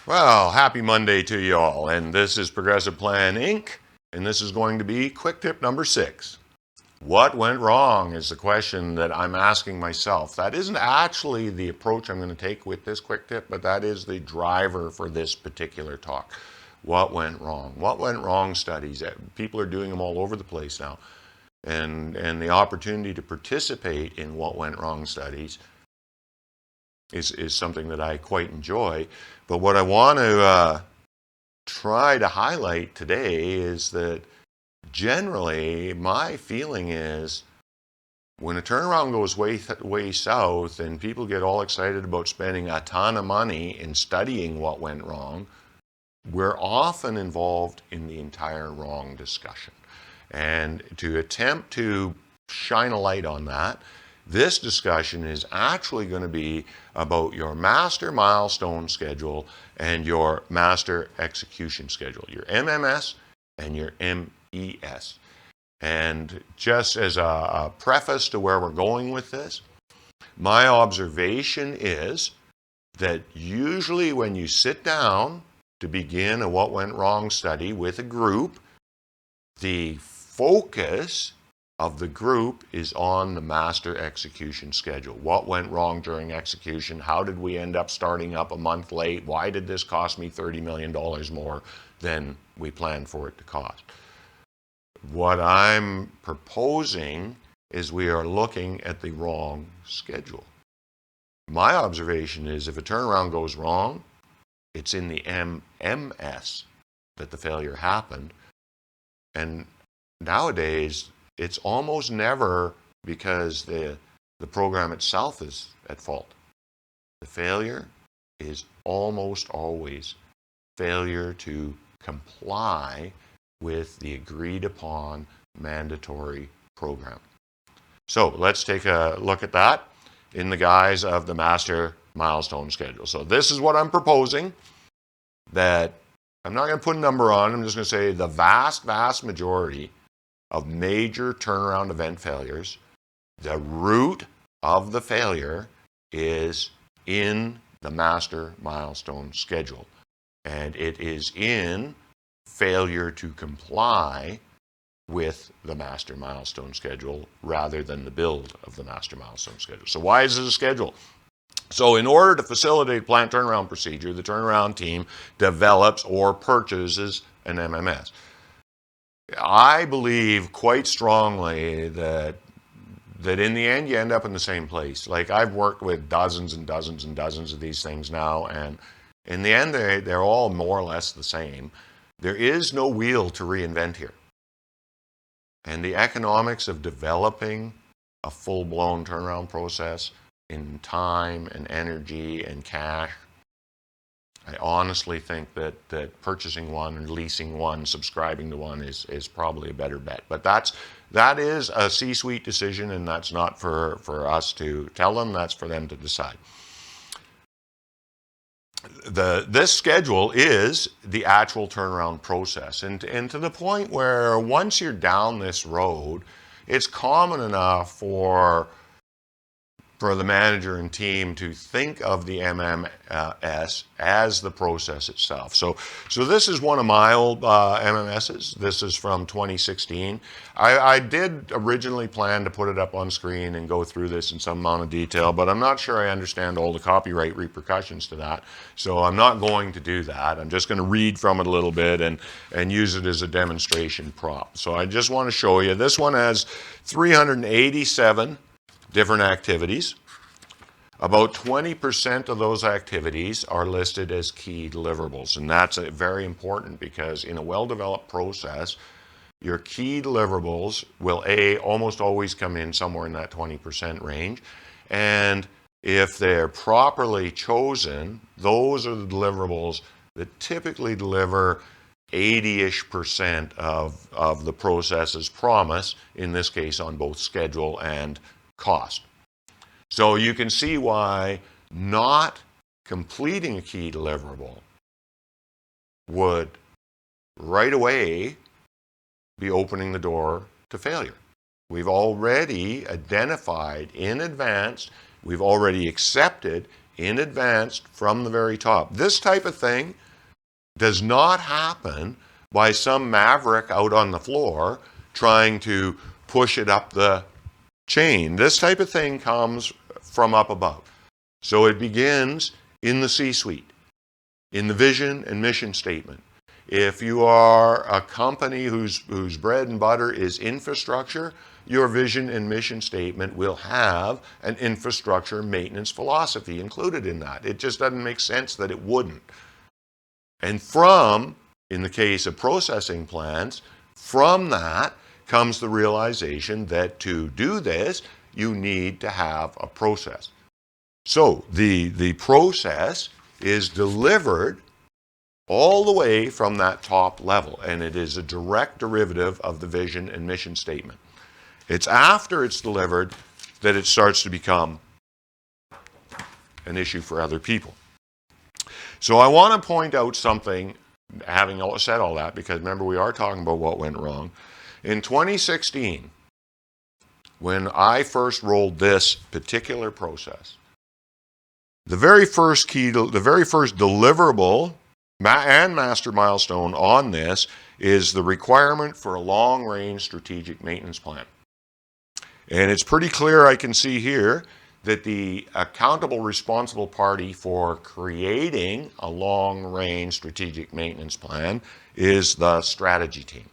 Well, happy Monday to you all. And this is Progressive Plan Inc. And this is going to be quick tip number 6. What went wrong is the question that I'm asking myself. That isn't actually the approach I'm going to take with this quick tip, but that is the driver for this particular talk. What went wrong? What went wrong studies? People are doing them all over the place now. And the opportunity to participate in what went wrong studies is something that I quite enjoy. But what I want to try to highlight today is that generally my feeling is when a turnaround goes way south and people get all excited about spending a ton of money in studying what went wrong, we're often involved in the entire wrong discussion. And to attempt to shine a light on that, this discussion is actually going to be about your master milestone schedule and your master execution schedule, your MMS and your MES. And just as a preface to where we're going with this, my observation is that usually when you sit down to begin a what went wrong study with a group, the focus of the group is on the master execution schedule. What went wrong during execution? How did we end up starting up a month late? Why did this cost me $30 million more than we planned for it to cost? What I'm proposing is we are looking at the wrong schedule. My observation is if a turnaround goes wrong, it's in the MMS that the failure happened. And nowadays, it's almost never because the program itself is at fault. The failure is almost always failure to comply with the agreed upon mandatory program. So let's take a look at that in the guise of the master milestone schedule. So this is what I'm proposing, that I'm not going to put a number on. I'm just going to say the vast majority of major turnaround event failures, the root of the failure is in the master milestone schedule. And it is in failure to comply with the master milestone schedule rather than the build of the master milestone schedule. So why is it a schedule? So in order to facilitate plant turnaround procedure, the turnaround team develops or purchases an MMS. I believe quite strongly that in the end you end up in the same place. Like I've worked with dozens and dozens and dozens of these things now, and in the end they're all more or less the same. There is no wheel to reinvent here. And the economics of developing a full-blown turnaround process in time and energy and cash, I honestly think that purchasing one and leasing one, subscribing to one is probably a better bet. But that is a C-suite decision, and that's not for us to tell them. That's for them to decide. This schedule is the actual turnaround process, and to the point where once you're down this road, it's common enough for the manager and team to think of the MMS as the process itself. So this is one of my old MMSs. This is from 2016. I did originally plan to put it up on screen and go through this in some amount of detail, but I'm not sure I understand all the copyright repercussions to that. So I'm not going to do that. I'm just going to read from it a little bit and use it as a demonstration prop. So I just want to show you. This one has 387 different activities. About 20% of those activities are listed as key deliverables, and that's very important because in a well-developed process, your key deliverables will almost always come in somewhere in that 20% range, and if they're properly chosen, those are the deliverables that typically deliver 80-ish% of the process's promise, in this case on both schedule and cost. So you can see why not completing a key deliverable would right away be opening the door to failure. We've already identified in advance, we've already accepted in advance from the very top. This type of thing does not happen by some maverick out on the floor trying to push it up the chain. This type of thing comes from up above. So it begins in the C-suite, in the vision and mission statement. If you are a company whose bread and butter is infrastructure, your vision and mission statement will have an infrastructure maintenance philosophy included in that. It just doesn't make sense that it wouldn't. And in the case of processing plants, from that comes the realization that to do this, you need to have a process. So the process is delivered all the way from that top level, and it is a direct derivative of the vision and mission statement. It's after it's delivered that it starts to become an issue for other people. So I want to point out something, having said all that, because remember we are talking about what went wrong. In 2016, when I first rolled this particular process, the very first deliverable and master milestone on this is the requirement for a long-range strategic maintenance plan. And it's pretty clear, I can see here, that the accountable responsible party for creating a long-range strategic maintenance plan is the strategy team.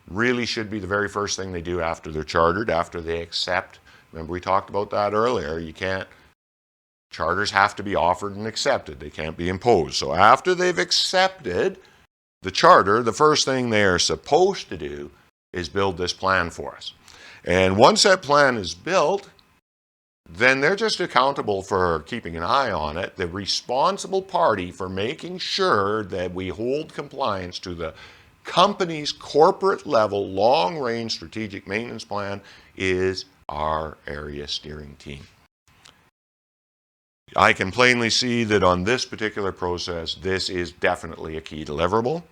Really should be the very first thing they do after they're chartered, after they accept. Remember we talked about that earlier. Charters have to be offered and accepted. They can't be imposed. So after they've accepted the charter, the first thing they are supposed to do is build this plan for us. And once that plan is built, then they're just accountable for keeping an eye on it. The responsible party for making sure that we hold compliance to the company's corporate level long-range strategic maintenance plan is our area steering team. I can plainly see that on this particular process, this is definitely a key deliverable.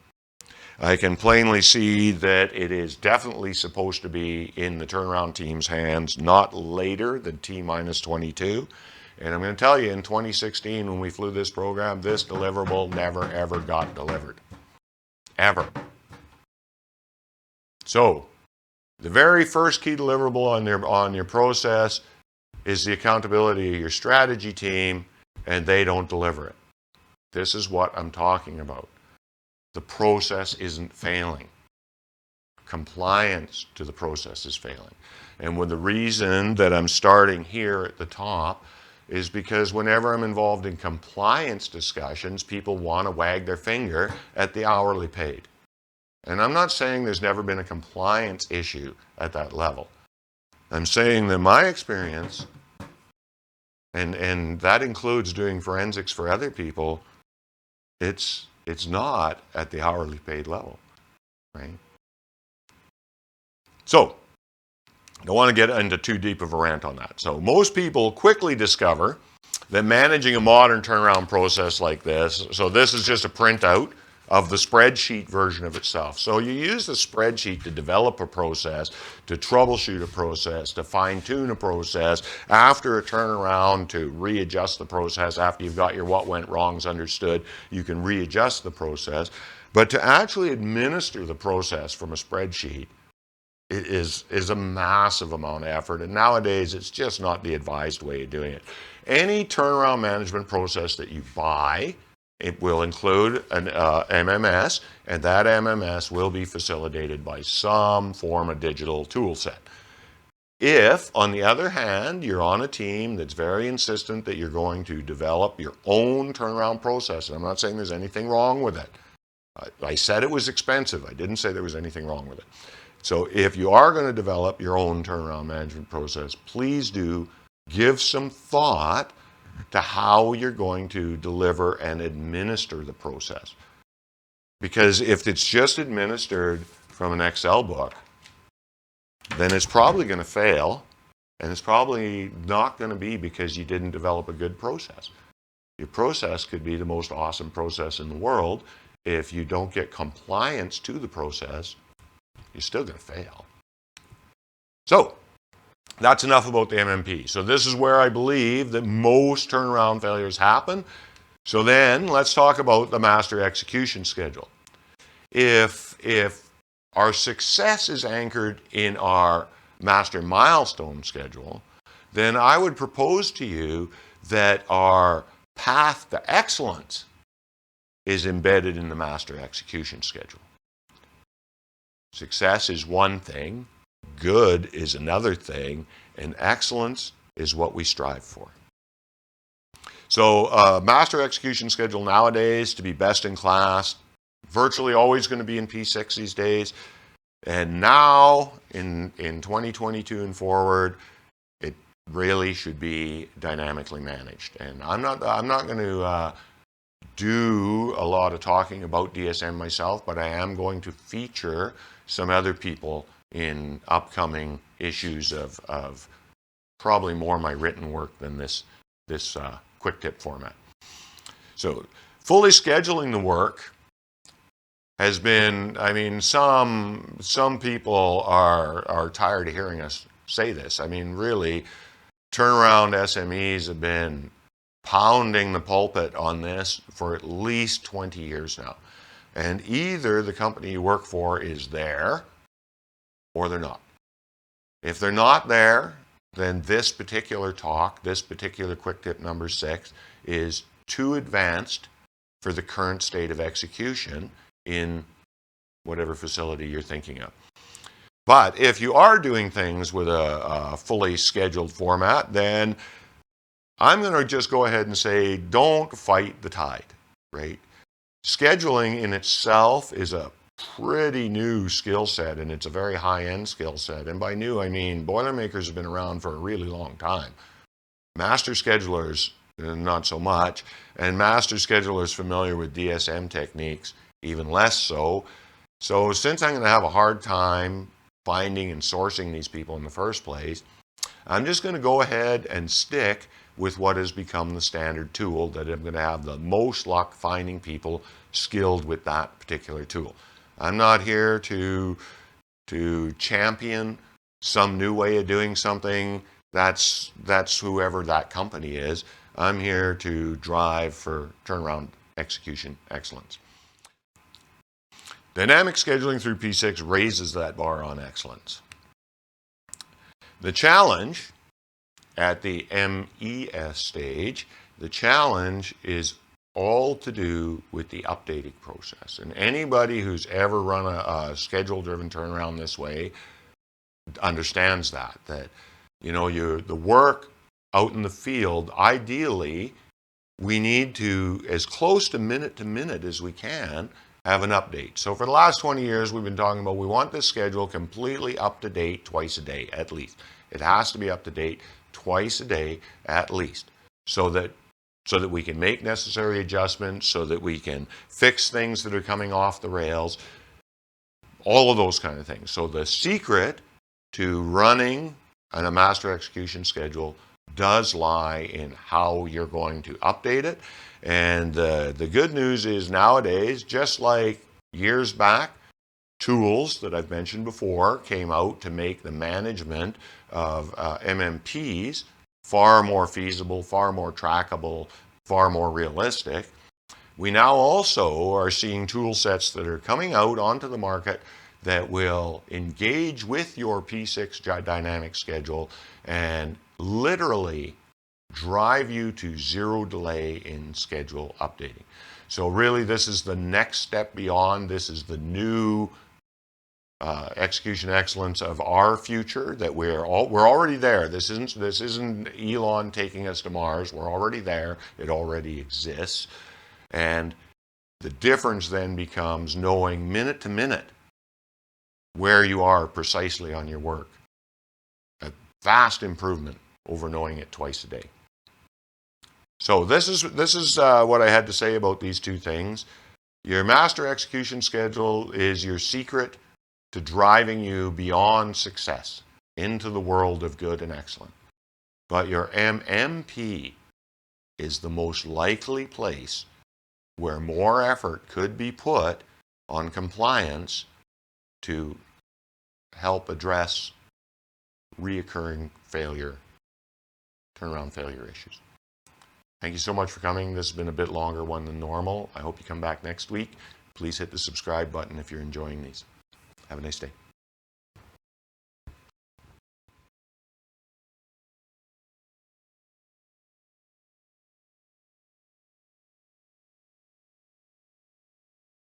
I can plainly see that it is definitely supposed to be in the turnaround team's hands, not later than T-22. And I'm going to tell you, in 2016, when we flew this program, this deliverable never, ever got delivered. Ever. So, the very first key deliverable on your process is the accountability of your strategy team, and they don't deliver it. This is what I'm talking about. The process isn't failing. Compliance to the process is failing. And the reason that I'm starting here at the top is because whenever I'm involved in compliance discussions, people want to wag their finger at the hourly paid. And I'm not saying there's never been a compliance issue at that level. I'm saying that my experience, and that includes doing forensics for other people, it's not at the hourly paid level, right? So, I don't want to get into too deep of a rant on that. So most people quickly discover that managing a modern turnaround process like this, so this is just a printout of the spreadsheet version of itself. So you use the spreadsheet to develop a process, to troubleshoot a process, to fine-tune a process, after a turnaround to readjust the process, after you've got your what went wrongs understood, you can readjust the process. But to actually administer the process from a spreadsheet is a massive amount of effort, and nowadays it's just not the advised way of doing it. Any turnaround management process that you buy, it will include an MMS, and that MMS will be facilitated by some form of digital tool set. If, on the other hand, you're on a team that's very insistent that you're going to develop your own turnaround process, and I'm not saying there's anything wrong with it. I said it was expensive. I didn't say there was anything wrong with it. So if you are going to develop your own turnaround management process, please do give some thought to how you're going to deliver and administer the process. Because if it's just administered from an Excel book, then it's probably going to fail, and it's probably not going to be because you didn't develop a good process. Your process could be the most awesome process in the world. If you don't get compliance to the process, you're still going to fail. So, That's enough about the MMP. So this is where I believe that most turnaround failures happen. So then let's talk about the master execution schedule. If our success is anchored in our master milestone schedule, then I would propose to you that our path to excellence is embedded in the master execution schedule. Success is one thing, good is another thing, and excellence is what we strive for. So master execution schedule nowadays, to be best in class, virtually always going to be in P6 these days. And now in 2022 and forward, it really should be dynamically managed. And I'm not going to do a lot of talking about DSM myself, but I am going to feature some other people in upcoming issues of probably more my written work than this quick tip format. So fully scheduling the work has been, I mean, some people are tired of hearing us say this. I mean, really, turnaround SMEs have been pounding the pulpit on this for at least 20 years now. And either the company you work for is there or they're not. If they're not there, then this particular talk, this particular quick tip number 6, is too advanced for the current state of execution in whatever facility you're thinking of. But if you are doing things with a fully scheduled format, then I'm going to just go ahead and say, don't fight the tide, right? Scheduling in itself is a pretty new skill set, and it's a very high-end skill set. And by new, I mean Boilermakers have been around for a really long time. Master schedulers, not so much, and master schedulers familiar with DSM techniques, even less so. So since I'm going to have a hard time finding and sourcing these people in the first place, I'm just going to go ahead and stick with what has become the standard tool that I'm going to have the most luck finding people skilled with that particular tool. I'm not here to champion some new way of doing something. That's whoever that company is. I'm here to drive for turnaround execution excellence. Dynamic scheduling through P6 raises that bar on excellence. The challenge at the MES stage, the challenge is all to do with the updating process. And anybody who's ever run a schedule-driven turnaround this way understands that you know, the work out in the field, ideally, we need to, as close to minute as we can, have an update. So for the last 20 years, we've been talking about we want this schedule completely up to date twice a day, at least. It has to be up to date twice a day, at least, so that we can make necessary adjustments, so that we can fix things that are coming off the rails, all of those kind of things. So the secret to running a master execution schedule does lie in how you're going to update it. And the good news is nowadays, just like years back, tools that I've mentioned before came out to make the management of MMPs far more feasible, far more trackable, far more realistic. We now also are seeing tool sets that are coming out onto the market that will engage with your P6 dynamic schedule and literally drive you to zero delay in schedule updating. So really, this is the next step beyond. This is the new execution excellence of our future that we're already there. This isn't Elon taking us to Mars. We're already there. It already exists. And the difference then becomes knowing minute to minute where you are precisely on your work. A vast improvement over knowing it twice a day. So this is what I had to say about these two things. Your master execution schedule is your secret to driving you beyond success into the world of good and excellent. But your MMP is the most likely place where more effort could be put on compliance to help address reoccurring failure, turnaround failure issues. Thank you so much for coming. This has been a bit longer one than normal. I hope you come back next week. Please hit the subscribe button if you're enjoying these. Have a nice day.